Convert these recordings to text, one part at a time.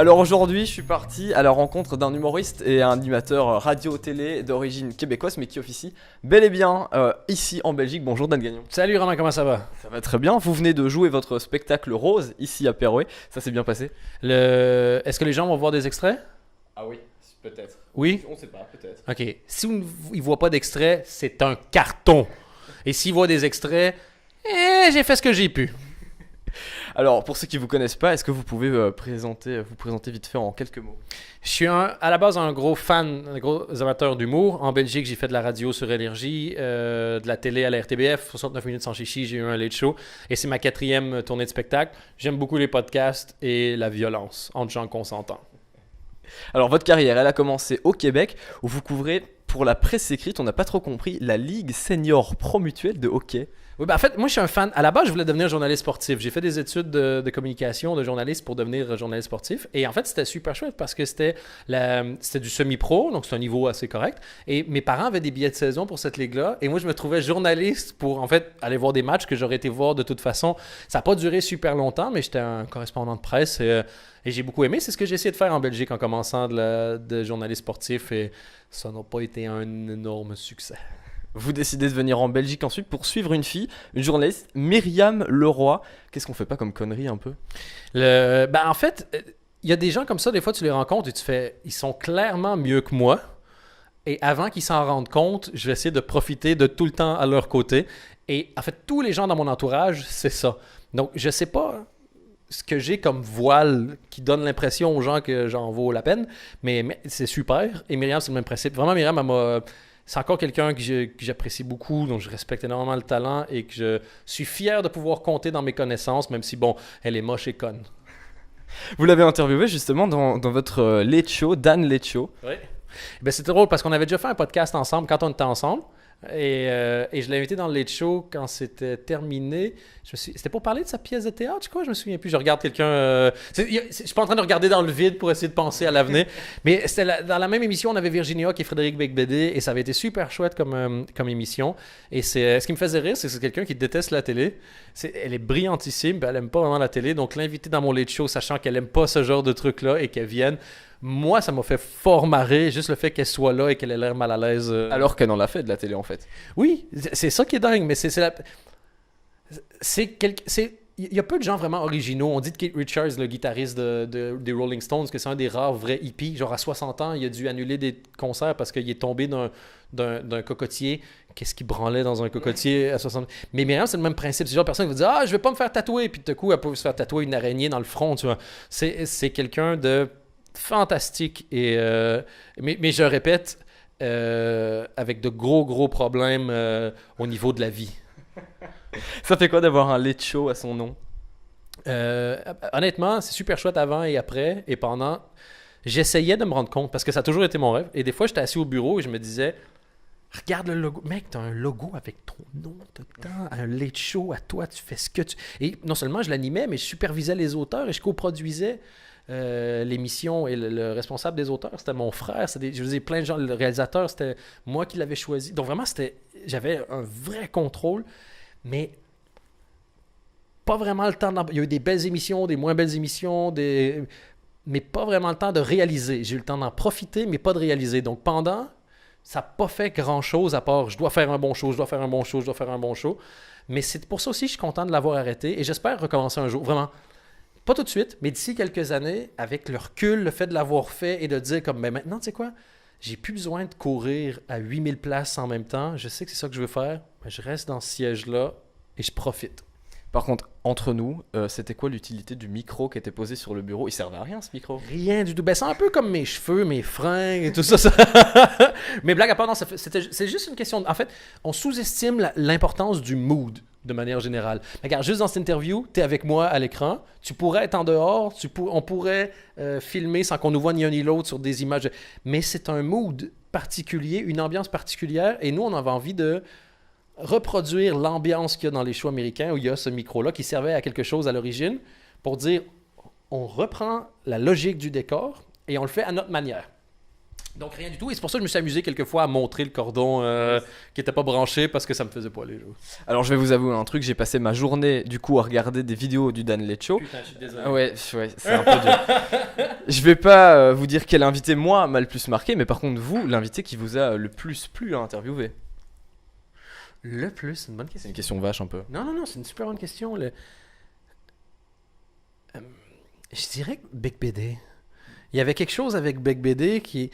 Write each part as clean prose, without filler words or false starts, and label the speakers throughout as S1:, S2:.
S1: Alors aujourd'hui, je suis parti à la rencontre d'un humoriste et un animateur radio-télé d'origine québécoise, mais qui officie bel et bien ici en Belgique. Bonjour Dan Gagnon.
S2: Salut Romain, comment ça va?
S1: Ça va très bien. Vous venez de jouer votre spectacle Rose ici à Péroé. Ça s'est bien passé?
S2: Est-ce que les gens vont voir des extraits?
S1: Ah oui, peut-être.
S2: Oui?
S1: On sait pas, peut-être.
S2: Ok. Si ils ne voient pas d'extraits, c'est un carton. Et s'ils voient des extraits, j'ai fait ce que j'ai pu.
S1: Alors, pour ceux qui ne vous connaissent pas, est-ce que vous pouvez vous présenter vite fait en quelques mots?
S2: Je suis à la base un gros fan, un gros amateur d'humour. En Belgique, j'ai fait de la radio sur Énergie, de la télé à la RTBF, 69 minutes sans chichi, j'ai eu un late show. Et c'est ma 4e tournée de spectacle. J'aime beaucoup les podcasts et la violence entre gens consentants.
S1: Alors, votre carrière, elle a commencé au Québec, où vous couvrez, pour la presse écrite, on n'a pas trop compris, la Ligue Senior Pro Mutuelle de hockey.
S2: Oui, en fait, moi, je suis un fan. À la base, je voulais devenir journaliste sportif. J'ai fait des études de communication, de journaliste pour devenir journaliste sportif. Et en fait, c'était super chouette parce que c'était du semi-pro, donc c'est un niveau assez correct. Et mes parents avaient des billets de saison pour cette ligue-là. Et moi, je me trouvais journaliste pour, en fait, aller voir des matchs que j'aurais été voir de toute façon. Ça n'a pas duré super longtemps, mais j'étais un correspondant de presse et j'ai beaucoup aimé. C'est ce que j'ai essayé de faire en Belgique en commençant de journaliste sportif. Et ça n'a pas été un énorme succès.
S1: Vous décidez de venir en Belgique ensuite pour suivre une fille, une journaliste, Myriam Leroy. Qu'est-ce qu'on fait pas comme connerie un peu?
S2: En fait, il y a des gens comme ça, des fois tu les rencontres et tu fais, ils sont clairement mieux que moi. Et avant qu'ils s'en rendent compte, je vais essayer de profiter de tout le temps à leur côté. Et en fait, tous les gens dans mon entourage, c'est ça. Donc, je sais pas ce que j'ai comme voile qui donne l'impression aux gens que j'en vaut la peine, mais c'est super. Et Myriam, c'est le même principe. Vraiment, Myriam, c'est encore quelqu'un que j'apprécie beaucoup, dont je respecte énormément le talent et que je suis fier de pouvoir compter dans mes connaissances, même si, bon, elle est moche et conne.
S1: Vous l'avez interviewé justement dans votre Late Show, Dan Late Show.
S2: Oui. Ben, c'était drôle parce qu'on avait déjà fait un podcast ensemble quand on était ensemble. Et je l'ai invité dans le Late Show quand c'était terminé. C'était pour parler de sa pièce de théâtre, je crois. Je me souviens plus. Je regarde quelqu'un. Je suis pas en train de regarder dans le vide pour essayer de penser à l'avenir. Mais dans la même émission, on avait Virginie Hawk et Frédéric Becbédé. Et ça avait été super chouette comme émission. Et ce qui me faisait rire, c'est que c'est quelqu'un qui déteste la télé. Elle est brillantissime, mais elle aime pas vraiment la télé. Donc l'inviter dans mon Late Show, sachant qu'elle aime pas ce genre de truc-là et qu'elle vienne. Moi, ça m'a fait fort marrer, juste le fait qu'elle soit là et qu'elle ait l'air mal à l'aise.
S1: Alors qu'elle en a fait de la télé, en fait.
S2: Oui, c'est ça qui est dingue, mais il y a peu de gens vraiment originaux. On dit de Keith Richards, le guitariste des Rolling Stones, que c'est un des rares vrais hippies. Genre à 60 ans, il a dû annuler des concerts parce qu'il est tombé d'un cocotier. Qu'est-ce qui branlait dans un cocotier à 60 ans? Mais Myriam, c'est le même principe. C'est genre personne qui vous dit « Ah, je vais pas me faire tatouer », puis tout à coup, elle peut se faire tatouer une araignée dans le front, tu vois. C'est quelqu'un de fantastique. Mais je répète, avec de gros problèmes au niveau de la vie.
S1: Ça fait quoi d'avoir un Late Show à son nom?
S2: Honnêtement, c'est super chouette avant et après et pendant. J'essayais de me rendre compte parce que ça a toujours été mon rêve. Et des fois, j'étais assis au bureau et je me disais regarde le logo. Mec, t'as un logo avec ton nom dedans, un Late Show à toi, tu fais ce que tu... Et non seulement je l'animais, mais je supervisais les auteurs et je coproduisais l'émission et le responsable des auteurs, c'était mon frère. Je vous ai plein de gens, le réalisateur, c'était moi qui l'avais choisi. Donc vraiment, j'avais un vrai contrôle, mais pas vraiment le temps. Il y a eu des belles émissions, des moins belles émissions, mais pas vraiment le temps de réaliser. J'ai eu le temps d'en profiter, mais pas de réaliser. Donc pendant, ça n'a pas fait grand-chose à part je dois faire un bon show, je dois faire un bon show, je dois faire un bon show. Mais c'est pour ça aussi que je suis content de l'avoir arrêté et j'espère recommencer un jour. Vraiment. Pas tout de suite, mais d'ici quelques années, avec le recul, le fait de l'avoir fait et de dire comme, ben maintenant, tu sais quoi, j'ai plus besoin de courir à 8000 places en même temps, je sais que c'est ça que je veux faire, ben je reste dans ce siège-là et je profite.
S1: Par contre, entre nous, c'était quoi l'utilité du micro qui était posé sur le bureau? Il servait à rien, ce micro?
S2: Rien du tout. Ben, c'est un peu comme mes cheveux, mes fringues et tout ça. Mais blague à part, non, c'est juste une question... En fait, on sous-estime l'importance du mood de manière générale. Regarde, juste dans cette interview, tu es avec moi à l'écran. Tu pourrais être en dehors. On pourrait filmer sans qu'on nous voit ni un ni l'autre sur des images. Mais c'est un mood particulier, une ambiance particulière. Et nous, on avait envie de reproduire l'ambiance qu'il y a dans les shows américains où il y a ce micro-là qui servait à quelque chose à l'origine pour dire on reprend la logique du décor et on le fait à notre manière. Donc rien du tout. Et c'est pour ça que je me suis amusé quelques fois à montrer le cordon qui était pas branché parce que ça me faisait pas les jours.
S1: Alors je vais vous avouer un truc, j'ai passé ma journée du coup à regarder des vidéos du Dan Leccio.
S2: Putain, je suis désolé.
S1: Ah ouais, c'est un peu dur. Je vais pas vous dire quel invité moi m'a le plus marqué, mais par contre vous, l'invité qui vous a le plus plu à interviewer.
S2: Le plus, c'est une bonne
S1: C'est
S2: question.
S1: une question vache un peu.
S2: Non, c'est une super bonne question. Je dirais que Big BD. Il y avait quelque chose avec Big BD qui...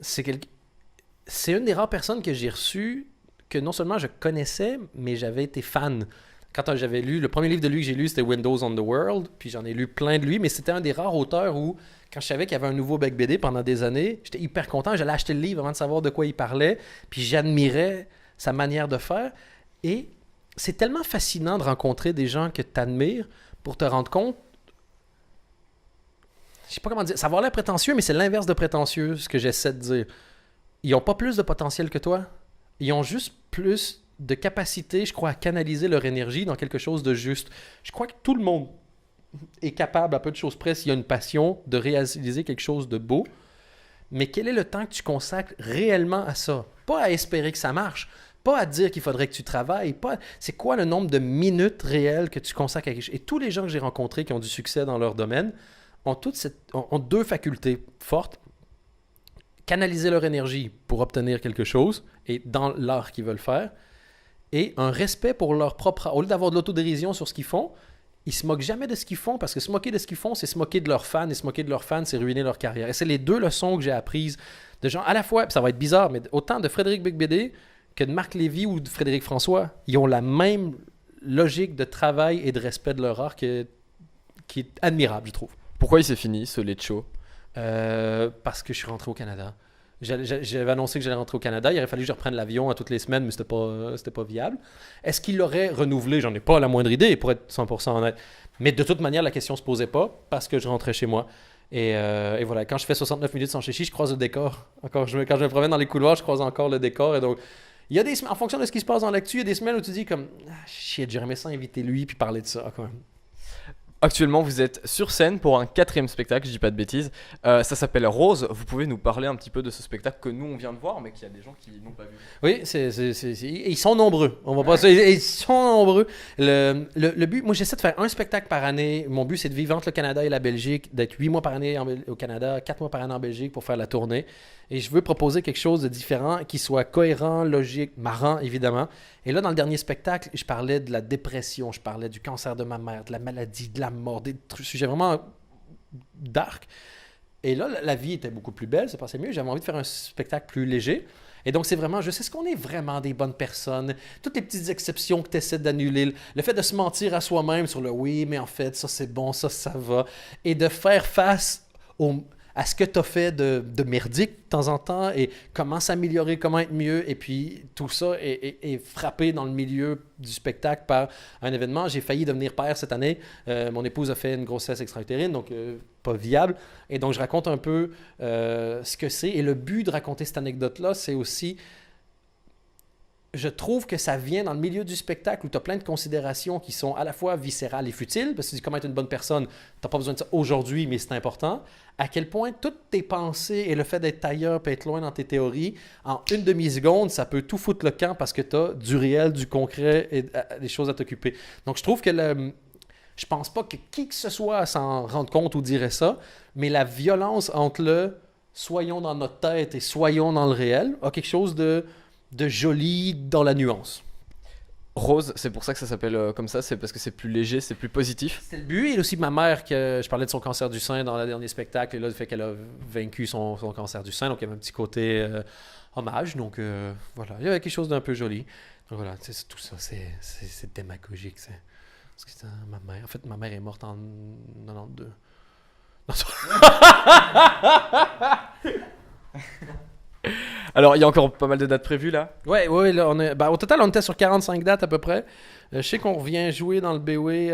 S2: C'est une des rares personnes que j'ai reçues que non seulement je connaissais, mais j'avais été fan. Quand j'avais lu, le premier livre de lui que j'ai lu, c'était Windows on the World, puis j'en ai lu plein de lui, mais c'était un des rares auteurs où, quand je savais qu'il y avait un nouveau Big BD pendant des années, j'étais hyper content, j'allais acheter le livre avant de savoir de quoi il parlait, puis j'admirais sa manière de faire, et c'est tellement fascinant de rencontrer des gens que tu admires pour te rendre compte. Je sais pas comment dire, ça va avoir l'air prétentieux, mais c'est l'inverse de prétentieux, ce que j'essaie de dire. Ils n'ont pas plus de potentiel que toi. Ils ont juste plus de capacité, je crois, à canaliser leur énergie dans quelque chose de juste. Je crois que tout le monde est capable, à peu de choses près, s'il y a une passion, de réaliser quelque chose de beau. Mais quel est le temps que tu consacres réellement à ça? Pas à espérer que ça marche, pas à dire qu'il faudrait que tu travailles, pas... C'est quoi le nombre de minutes réelles que tu consacres à quelque chose? Et tous les gens que j'ai rencontrés qui ont du succès dans leur domaine ont deux facultés fortes. Canaliser leur énergie pour obtenir quelque chose et dans l'art qu'ils veulent faire, et un respect pour leur propre art. Au lieu d'avoir de l'autodérision sur ce qu'ils font, ils se moquent jamais de ce qu'ils font, parce que se moquer de ce qu'ils font, c'est se moquer de leurs fans, et se moquer de leurs fans, c'est ruiner leur carrière. Et c'est les deux leçons que j'ai apprises de gens, à la fois, puis ça va être bizarre, mais autant de Frédéric Beigbeder que de Marc Lévy ou de Frédéric François, ils ont la même logique de travail et de respect de leur art qui est admirable, je trouve.
S1: Pourquoi il s'est fini ce Leccio?
S2: Parce que je suis rentré au Canada. J'avais annoncé que j'allais rentrer au Canada. Il aurait fallu que je reprenne l'avion à toutes les semaines, mais c'était pas viable. Est-ce qu'il l'aurait renouvelé? J'en ai pas la moindre idée, pour être 100% honnête. Mais de toute manière, la question se posait pas parce que je rentrais chez moi. Et voilà, quand je fais 69 minutes sans chichi, je croise le décor. Quand je me promène dans les couloirs, je croise encore le décor. Et donc, il y a des semaines, en fonction de ce qui se passe dans l'actu, il y a des semaines où tu dis comme shit, j'aurais aimé ça inviter lui puis parler de ça quand même.
S1: Actuellement, vous êtes sur scène pour un 4e spectacle, je dis pas de bêtises. Ça s'appelle Rose. Vous pouvez nous parler un petit peu de ce spectacle que nous on vient de voir, mais qu'il y a des gens qui n'ont pas vu.
S2: Oui, ils sont nombreux. On va pas ils sont nombreux. Le but, moi j'essaie de faire un spectacle par année. Mon but c'est de vivre entre le Canada et la Belgique, d'être 8 mois par année au Canada, 4 mois par année en Belgique pour faire la tournée. Et je veux proposer quelque chose de différent, qui soit cohérent, logique, marrant évidemment. Et là, dans le dernier spectacle, je parlais de la dépression, je parlais du cancer de ma mère, de la maladie, de la mort, des sujets vraiment dark. Et là, la vie était beaucoup plus belle, ça passait mieux. J'avais envie de faire un spectacle plus léger. Et donc, c'est vraiment, je sais ce qu'on est vraiment des bonnes personnes. Toutes les petites exceptions que tu essaies d'annuler. Le fait de se mentir à soi-même sur le oui, mais en fait, ça c'est bon, ça va. Et de faire face à ce que tu as fait de merdique de temps en temps et comment s'améliorer, comment être mieux. Et puis, tout ça est frappé dans le milieu du spectacle par un événement. J'ai failli devenir père cette année. Mon épouse a fait une grossesse extra-utérine, donc pas viable. Et donc, je raconte un peu ce que c'est. Et le but de raconter cette anecdote-là, c'est aussi... Je trouve que ça vient dans le milieu du spectacle où tu as plein de considérations qui sont à la fois viscérales et futiles, parce que comment être une bonne personne, tu n'as pas besoin de ça aujourd'hui, mais c'est important. À quel point toutes tes pensées et le fait d'être ailleurs et être loin dans tes théories, en une demi-seconde, ça peut tout foutre le camp parce que tu as du réel, du concret et des choses à t'occuper. Donc, je trouve que je pense pas que qui que ce soit s'en rende compte ou dirait ça, mais la violence entre le « soyons dans notre tête » et « soyons dans le réel » a quelque chose de joli dans la nuance.
S1: Rose, c'est pour ça que ça s'appelle comme ça, c'est parce que c'est plus léger, c'est plus positif.
S2: C'est le but. Et aussi ma mère, que je parlais de son cancer du sein dans le dernier spectacle, et là, le fait qu'elle a vaincu son cancer du sein, donc il y avait un petit côté hommage, donc voilà, il y avait quelque chose d'un peu joli. Donc voilà, tout ça, c'est démagogique. Parce que ma mère, en fait, ma mère est morte en 92. Non,
S1: Alors, il y a encore pas mal de dates prévues là.
S2: Ouais, là, au total, on était sur 45 dates à peu près. Je sais qu'on revient jouer dans le BOE.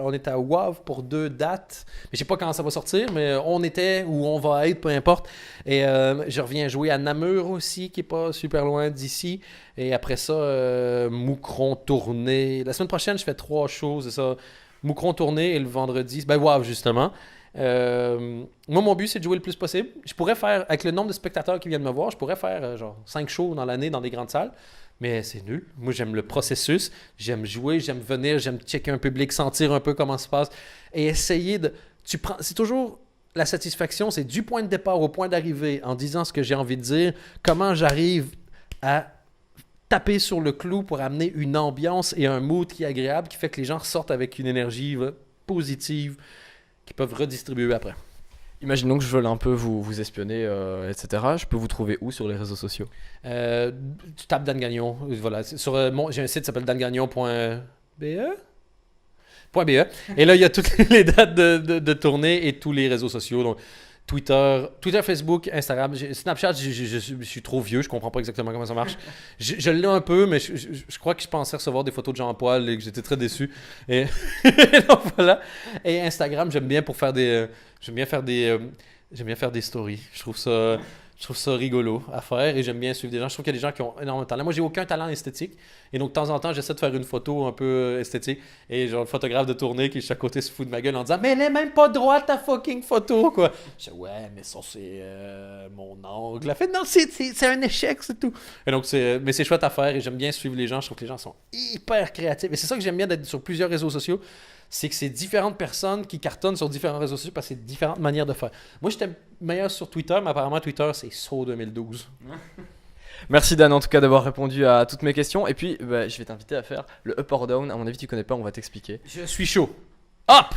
S2: On est à WAV pour 2 dates. Mais je sais pas quand ça va sortir, mais on était où on va être, peu importe. Et je reviens jouer à Namur aussi, qui est pas super loin d'ici. Et après ça, Moucron tournée. La semaine prochaine, je fais 3 shows, c'est ça. Moucron tournée et le vendredi, WAV justement. Moi, mon but, c'est de jouer le plus possible. Je pourrais faire, avec le nombre de spectateurs qui viennent me voir, je pourrais faire genre 5 shows dans l'année dans des grandes salles. Mais c'est nul. Moi, j'aime le processus. J'aime jouer, j'aime venir, j'aime checker un public, sentir un peu comment ça se passe. Et essayer de... C'est toujours... La satisfaction, c'est du point de départ au point d'arrivée en disant ce que j'ai envie de dire, comment j'arrive à taper sur le clou pour amener une ambiance et un mood qui est agréable, qui fait que les gens ressortent avec une énergie positive qu'ils peuvent redistribuer après.
S1: Imaginons que je veuille un peu vous espionner, etc. Je peux vous trouver où sur les réseaux sociaux?
S2: Tu tapes Dan Gagnon. Voilà. J'ai un site qui s'appelle dangagnon.be. .be. Et là, il y a toutes les dates de tournée et tous les réseaux sociaux. Donc, Twitter, Facebook, Instagram. Snapchat, je suis trop vieux, je comprends pas exactement comment ça marche. Je l'ai un peu, mais je crois que je pensais recevoir des photos de Jean Poil et que j'étais très déçu. Et donc voilà. Et Instagram, j'aime bien faire des stories. Je trouve ça rigolo à faire et j'aime bien suivre des gens. Je trouve qu'il y a des gens qui ont énormément de talent. Moi, j'ai aucun talent esthétique. Et donc, de temps en temps, j'essaie de faire une photo un peu esthétique. Et genre, le photographe de tournée qui est chaque côté se fout de ma gueule en disant « Mais elle est même pas droite, ta fucking photo, quoi! » Je dis « Ouais, mais ça, c'est mon angle. » Elle fait « Non, c'est un échec, c'est tout. » Et donc, mais c'est chouette à faire et j'aime bien suivre les gens. Je trouve que les gens sont hyper créatifs. Et c'est ça que j'aime bien d'être sur plusieurs réseaux sociaux. C'est que c'est différentes personnes qui cartonnent sur différents réseaux sociaux parce que c'est différentes manières de faire. Moi, j'étais meilleur sur Twitter, mais apparemment, Twitter, c'est saut 2012.
S1: Merci Dan en tout cas d'avoir répondu à toutes mes questions. Et puis, je vais t'inviter à faire le up or down. À mon avis, tu connais pas, on va t'expliquer.
S2: Je suis chaud. Hop!